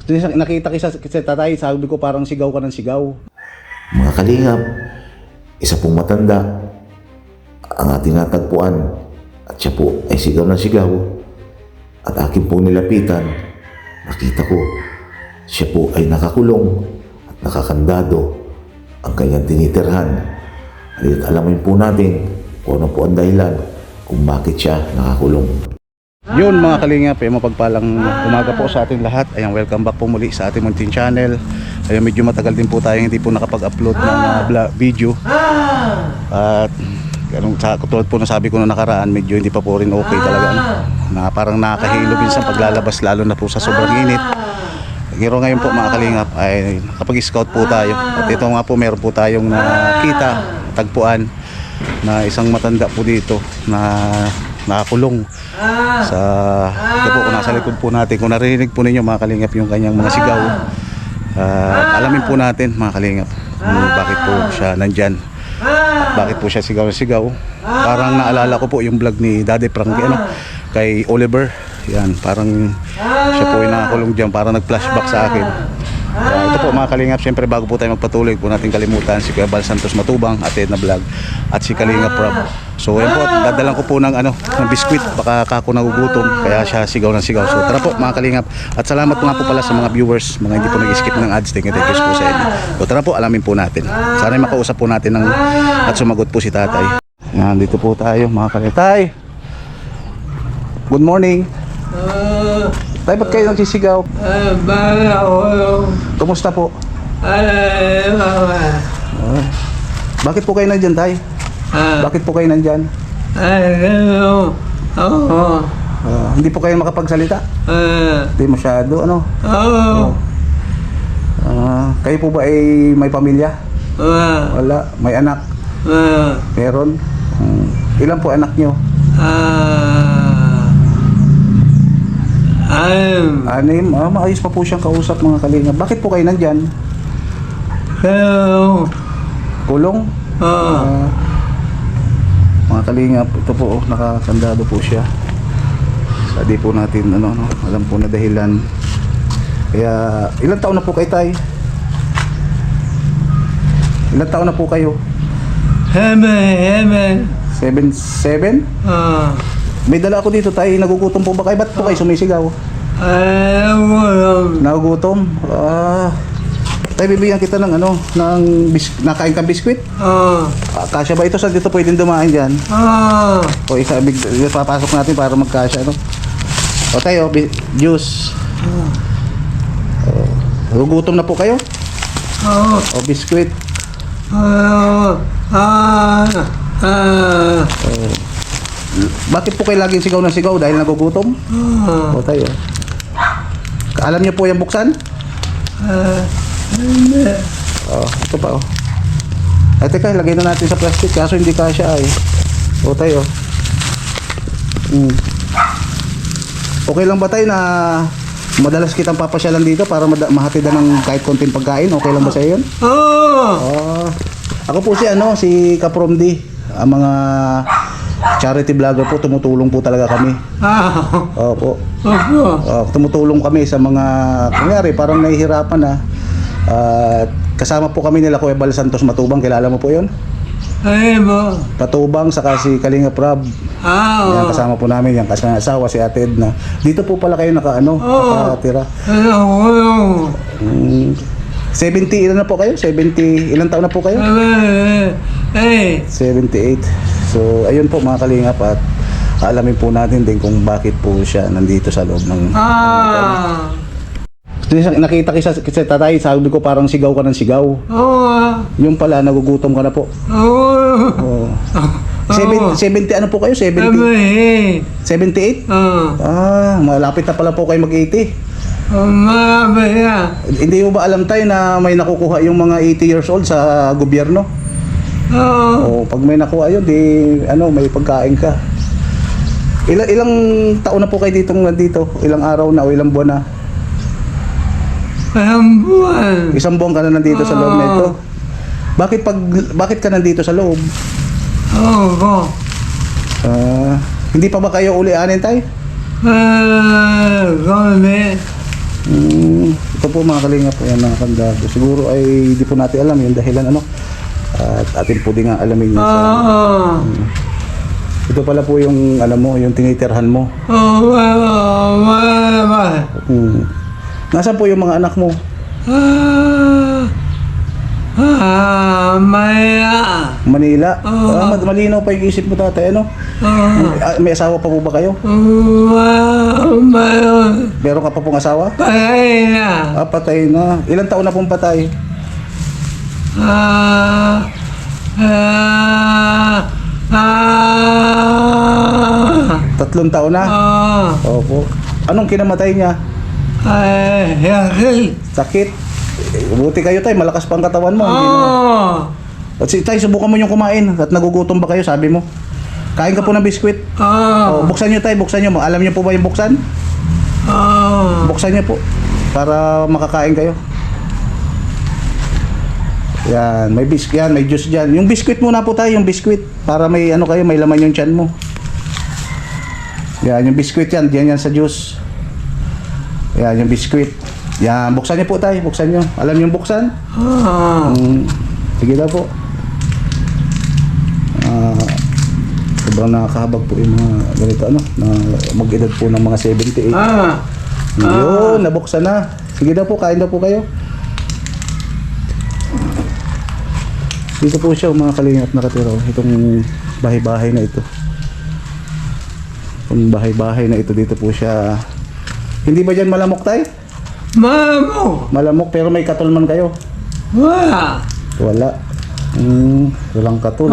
Nakita kita tatay, sabi ko parang sigaw ka ng sigaw. Mga kalingap, isa pong matanda ang ating natagpuan at siya po ay sigaw na sigaw at akin po nilapitan. Nakita ko siya po ay nakakulong at nakakandado ang kanyang tinitirhan. At alamin po natin kung ano po ang dahilan kung bakit siya nakakulong. Yun mga kalingap, mapagpalang umaga po sa ating lahat. Ayan, welcome back po muli sa ating munting channel. Ayan, medyo matagal din po tayo hindi po nakapag-upload ng video. At katulad po na sabi ko na nakaraan, medyo hindi pa po rin okay talaga. Na parang nakakahilo minsan paglalabas, lalo na po sa sobrang init. Pero ngayon po mga kalingap ay nakapag-scout po tayo. At ito nga po, meron po tayong nakita, tagpuan na isang matanda po dito na nakakulong sa ito po, kung nasa likod po natin. Kung narinig po ninyo mga kalingap yung kanyang mga sigaw, alamin po natin mga kalingap kung bakit po siya nandyan at bakit po siya sigaw na sigaw. Parang naalala ko po yung vlog ni Daddy Frankie kay Oliver. Yan, parang siya po yung nakakulong dyan, parang nag-flashback sa akin. Ito po mga kalingap, siyempre bago po tayo magpatuloy, po natin kalimutan si Kuya Bal Santos Matubang, Ate Edna Vlog at si Kalingap Rob. So yan po, dadalan ko po ng biskwit, baka kako nagugutom, kaya siya sigaw ng sigaw. So tara po mga kalingap, at salamat nga po pala sa mga viewers, mga hindi po nag-skip ng ads. Thank you po sa inyo. So tara po, alamin po natin. Sana makausap po natin at sumagot po si tatay. Yan, dito po tayo mga kalingap. Tay, good morning. Tay, ba't kayo nagsisigaw? Kumusta po? Bakit po kayo nandyan, Tay? Bakit po kayo nandyan? Hindi po kayo makapagsalita? Hindi masyado, ano? Kayo po ba ay may pamilya? Wala. May anak? Meron? Ilan po anak nyo? Anim. Maayos pa po siyang kausap mga kalingap. Bakit po kayo nandyan? Kulong? Mga kalingap, ito po, nakakandado po siya. Sabi po natin, alam po na dahilan. Kaya, ilang taon na po kayo, Tay? Ilang taon na po kayo? 7? May dala ako dito, Tay. Nagugutom po ba kayo? Ba't po kayo sumisigaw? Nagugutom? Tay, bibigyan kita ng nakain kang biskwit? Kasya ba ito? Saan dito pwedeng dumaan dyan? O isa, papasok natin para magkasya, O tayo, juice. Nagugutom na po kayo? O biskwit? Bakit po kayo laging sigaw na sigaw? Dahil nagugutom? O tayo. Alam niyo po yung buksan? Ito pa Ay teka, lagay na natin sa plastic kaso hindi kasya ay. O tayo. Okay lang ba tayo na madalas kitang papasyalan dito para mahatidan ng kahit konting pagkain? Okay lang ba sa iyo yun? Ako po si Kapromdi. Ang mga charity vlogger po, tumutulong po talaga kami. Opo. Tumutulong kami sa mga, kunyari, parang nahihirapan na. Kasama po kami nila Kuya Bal Santos Matubang, kilala mo po yun? Patubang, saka si Kalingap Rob. Yan, kasama po namin, yung asawa si Ate Edna. Dito po pala kayo nakatira. 70, ilan na po kayo? 70, ilang taon na po kayo? 78. So, ayun po mga kalingap, at alamin po natin din kung bakit po siya nandito sa loob ng nakita kita tatay, sabi ko parang sigaw ka ng sigaw. Yung pala, nagugutom ka na po. 70 ano po kayo? 70? 78? Malapit na pala po kayo mag-80. Hindi mo ba alam tayo na may nakukuha yung mga 80 years old sa gobyerno? Pag may nakuha yun, may pagkain ka. Ilang taon na po kayo nandito? Ilang araw na o ilang buwan na? Isang buwan ka na nandito sa loob na ito. Bakit ka nandito sa loob? Hindi pa ba kayo ulianin tayo? Ito po mga kalingap, yan mga kandado. Siguro ay di po natin alam yung dahilan ano. At atin po din nga alamin yun sa... Ito pala po yung alam mo, yung tinitirhan mo. Nasaan po yung mga anak mo? Manila. Malinaw pa yung isip mo tatay ano? May asawa pa po ba kayo? Meron ka pa pong asawa? Patay na. Patay na. Ilang taon na pong patay? 3 taon na? Opo. Anong kinamatay niya? Sakit. Buti kayo tay, malakas pa ang katawan mo. At tay, subukan mo yung kumain. At nagugutom ba kayo, sabi mo? Kain ka po ng biskwit. Buksan nyo tay, buksan nyo. Alam nyo po ba yung buksan? Buksan nyo po. Para makakain kayo. Yan, may biskwit yan, may juice dyan. Yung biskwit muna po tayo, yung biskwit. Para may ano kayo, may laman yung tiyan mo. Yan, yung biskwit yan, diyan yan sa juice. Yan, yung biskwit. Yan, buksan nyo po tayo, buksan nyo. Alam nyo yung buksan? Sige daw po. Sobrang nakakahabag po yung mga ganito ano, na mag-edad po ng mga 78. Yun, nabuksan na. Sige daw po, kain daw po kayo. Dito po siya mga kalingap nakatira. Itong bahay-bahay na ito. Itong bahay-bahay na ito, dito po siya. Hindi ba dyan malamok tayo? Malamok pero may katol man kayo? Wala. Walang katol.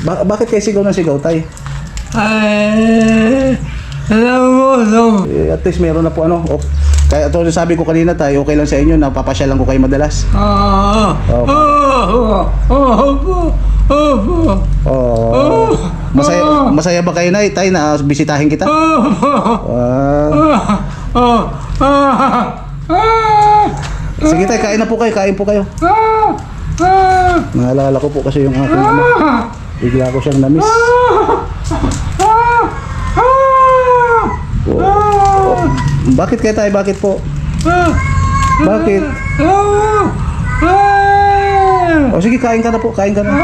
Bakit kayo sigaw ng sigaw tayo? At least meron na po ano. Kaya ito sabi ko kanina tayo, okay lang sa inyo, napapasyalan ko kayo madalas. Masaya ba kayo na tayo na bisitahin kita? Sige tayo, kain na po kayo, kain po kayo. Naalala ko po kasi yung aking ano, bigla ko siyang namiss. Bakit kayo tayo? Bakit po? Bakit? O sige, kain ka na po, kain ka na.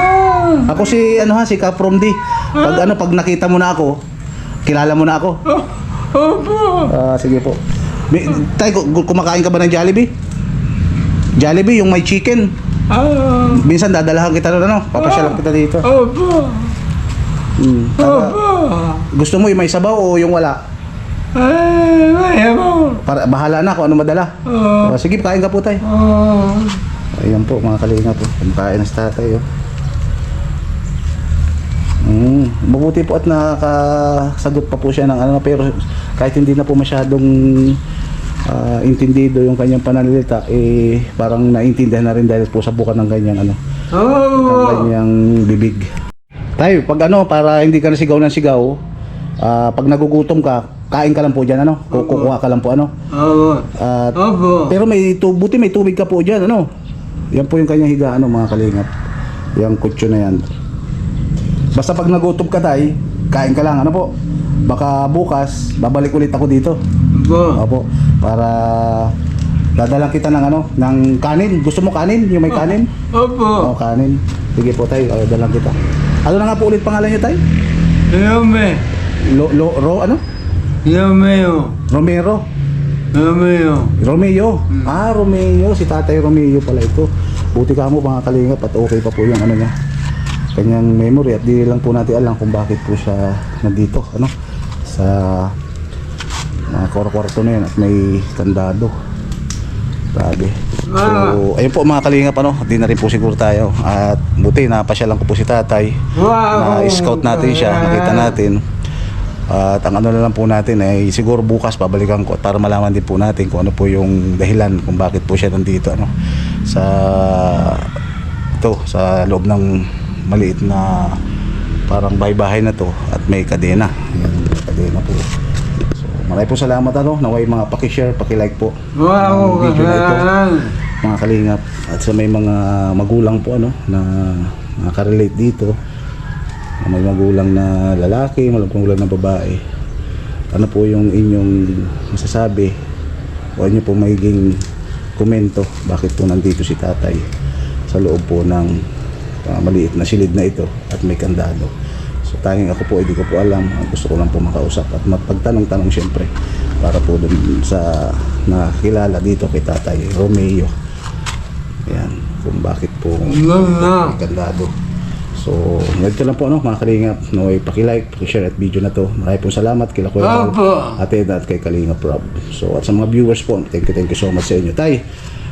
Ako si ano ha, si Kaprom D. Pag nakita mo na ako, kilala mo na ako. Sige po. Tay, kumakain ka ba ng Jollibee? Jollibee, yung may chicken. Minsan dadalahan kita na ano, papasyalan kita dito. Gusto mo yung may sabaw o yung wala? Para bahala na kung ano madala. Sige, kain ka po tay. Ayan po mga kalinga po. Kumakain na si tatay. Mabuti po at nakakasagot pa po siya ng ano, pero kahit hindi na po masyadong intindido yung kanyang pananalita, parang naintindihan na rin dahil po sa buka ng kanyang ano, ng kanyang bibig. Tayo, pag ano, para hindi ka na sigaw ng sigaw, pag nagugutom ka, kain ka lang po dyan, ano? Kukuha ka lang po, ano? Pero buti may tubig ka po dyan, ano? Yan po yung kanyang higaan, ano, mga kalingap. Yung kutso na yan. Basta pag nagutom ka tayo, kain ka lang, ano po? Baka bukas, babalik ulit ako dito. Opo. Para dadalang kita ng ano, ng kanin. Gusto mo kanin? Yung may kanin? Opo. Kanin. Sige po tayo, dalang kita. Ano na nga po ulit pangalan niyo tayo? Ano? Romero. Romeo. Si Tatay Romeo pala ito. Buti ka mo mga kalingap at okay pa po yung ano niya, kanyang memory, at di lang po natin alam kung bakit po siya nandito ano, sa mga kwarto na yan at may kandado. Grabe. So, ayun po mga kalingap ano, di na rin po siguro tayo. At buti napasyalan ko po si tatay. Na-scout natin siya, nakita natin. At ang ano na lang po natin ay siguro bukas pabalikan ko para malaman din po natin kung ano po yung dahilan kung bakit po siya nandito ano, sa loob ng maliit na parang bahay-bahay na to at may kadena. Ayan, may kadena po. So, maraming po salamat ano, naway mga paki-share, paki-like po ang video na ito mga kalingap, at sa may mga magulang po ano na nakaka-relate dito, may magulang na lalaki, may magulang na babae, ano po yung inyong masasabi huwag niyo po magiging komento bakit po nandito si tatay sa loob po ng maliit na silid na ito at may kandado. So tanging ako po, hindi ko po alam. Ang gusto ko lang po makausap at magpagtanong-tanong syempre para po dun sa nakilala dito kay Tatay Romeo. Ayan, kung bakit po may kandado. So, ganito lang po mga kalingap. Naway pakilike, pakishare at video na to. Maraming pong salamat kila Kuya Ral, Ate Edna at kay Kalingap Rob. So, at sa mga viewers po, thank you so much sa inyo. Tay,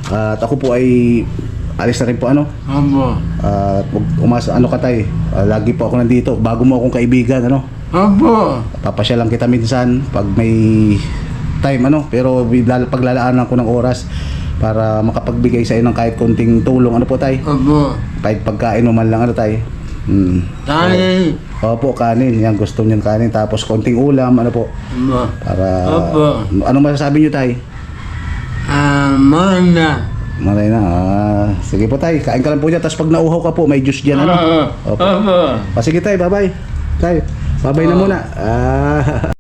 at ako po ay alis na rin po at umasa ka tay, lagi po ako nandito bago mo akong kaibigan papasya lang kita minsan pag may time pero paglalaanan ko ng oras para makapagbigay sa inyo ng kahit konting tulong po tay, kahit pagkain o man lang tay. Kanin. Opo, kanin, yan gusto niyan kanin, tapos konting ulam para ano masasabi niyo tay? Maganda. Maray na. Sige po tay, kain ka lang po dyan. Tapos pag nauhaw ka po, may juice dyan. Opo. Sige tay, bye-bye. Tay, bye-bye na muna.